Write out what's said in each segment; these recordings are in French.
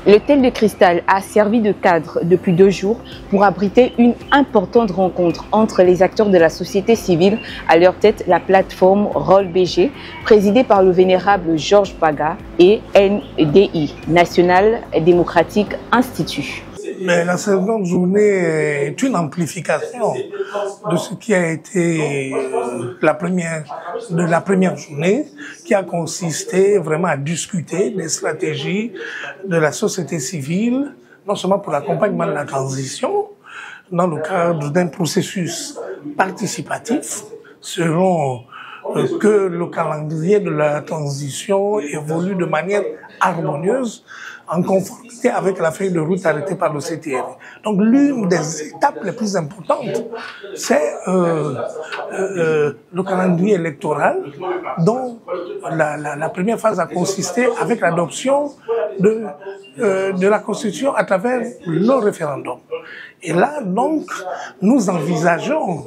L'hôtel de Cristal a servi de cadre depuis 2 jours pour abriter une importante rencontre entre les acteurs de la société civile, à leur tête la plateforme Rôle BG, présidée par le vénérable Georges Paga, et NDI, National Democratic Institute. Mais la seconde journée est une amplification de ce qui a été la première journée, qui a consisté vraiment à discuter des stratégies de la société civile, non seulement pour l'accompagnement de la transition, dans le cadre d'un processus participatif, selon que le calendrier de la transition évolue de manière harmonieuse, en conformité avec la feuille de route arrêtée par le CTR. Donc l'une des étapes les plus importantes, c'est le calendrier électoral, dont la première phase a consisté avec l'adoption de la Constitution à travers le référendum. Et là, donc, nous envisageons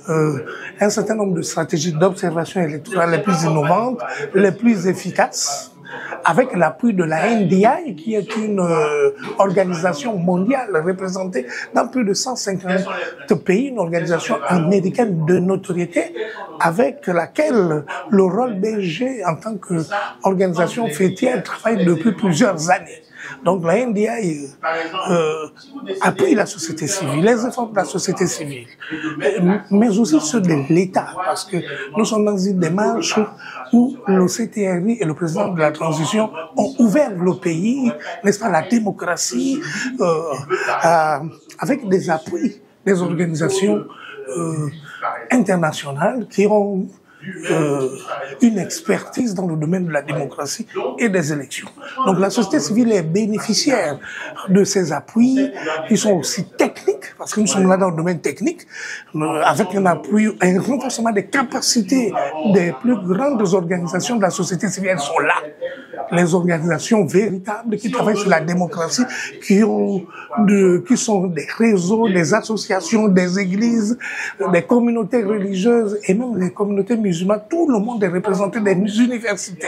un certain nombre de stratégies d'observation électorale les plus innovantes, les plus efficaces, avec l'appui de la NDI, qui est une organisation mondiale représentée dans plus de 150 pays, une organisation américaine de notoriété, avec laquelle le Rôle BG, en tant qu'organisation fêtière, travaille depuis plusieurs années. Donc la NDI appuie la société civile, les efforts de la société civile, mais aussi ceux de l'État, parce que nous sommes dans une démarche où le CTRI et le président de la transition ont ouvert le pays, n'est-ce pas, la démocratie, avec des appuis des organisations internationales qui ont une expertise dans le domaine de la démocratie et des élections. Donc la société civile est bénéficiaire de ces appuis qui sont aussi techniques, parce que nous sommes là dans le domaine technique, avec un appui, un renforcement des capacités des plus grandes organisations de la société civile. Elles sont là. Les organisations véritables qui travaillent sur la démocratie, qui sont des réseaux, des associations, des églises, des communautés religieuses et même les communautés musulmanes. Tout le monde est représenté, des universités.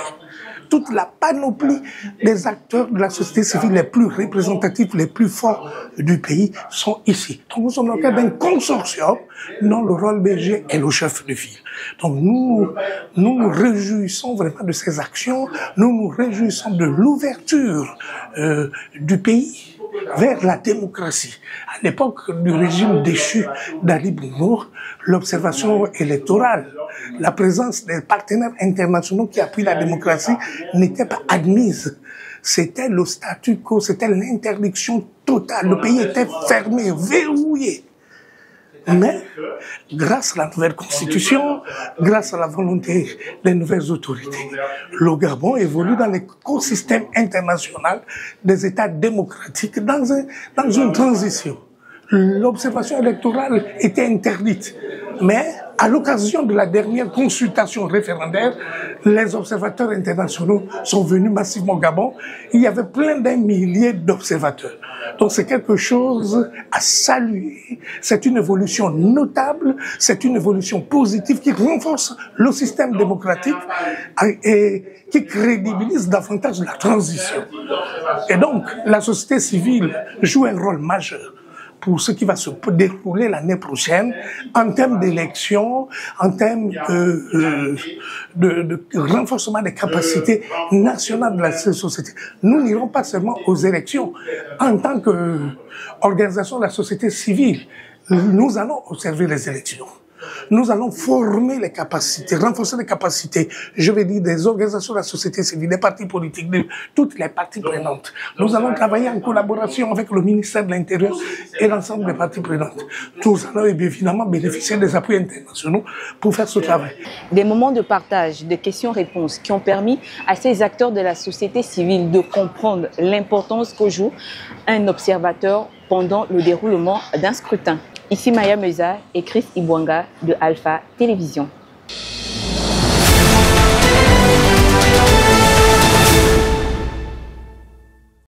Toute la panoplie des acteurs de la société civile les plus représentatifs, les plus forts du pays sont ici. Donc nous sommes dans le cadre d'un consortium dont le Rôle BG est le chef de file. Donc nous nous réjouissons vraiment de ces actions, nous nous réjouissons de l'ouverture du pays vers la démocratie. À l'époque du régime déchu d'Ali Bongo, l'observation électorale, la présence des partenaires internationaux qui appuient la démocratie n'était pas admise. C'était le statu quo, c'était l'interdiction totale. Le pays était fermé, verrouillé. Mais, grâce à la nouvelle constitution, grâce à la volonté des nouvelles autorités, le Gabon évolue dans l'écosystème international des États démocratiques dans une transition. L'observation électorale était interdite, mais à l'occasion de la dernière consultation référendaire, les observateurs internationaux sont venus massivement au Gabon. Il y avait plein d'un millier d'observateurs. Donc c'est quelque chose à saluer. C'est une évolution notable, c'est une évolution positive qui renforce le système démocratique et qui crédibilise davantage la transition. Et donc la société civile joue un rôle majeur pour ce qui va se dérouler l'année prochaine en termes d'élections, en termes de renforcement des capacités nationales de la société. Nous n'irons pas seulement aux élections. En tant qu'organisation de la société civile, nous allons observer les élections. Nous allons former les capacités, renforcer les capacités, je vais dire, des organisations de la société civile, des partis politiques, de toutes les parties prenantes. Nous allons travailler en collaboration avec le ministère de l'Intérieur et l'ensemble des parties prenantes. Nous allons évidemment bénéficier des appuis internationaux pour faire ce travail. Des moments de partage, de questions-réponses qui ont permis à ces acteurs de la société civile de comprendre l'importance que joue un observateur pendant le déroulement d'un scrutin. Ici Maya Meza et Chris Ibwanga de Alpha Télévision.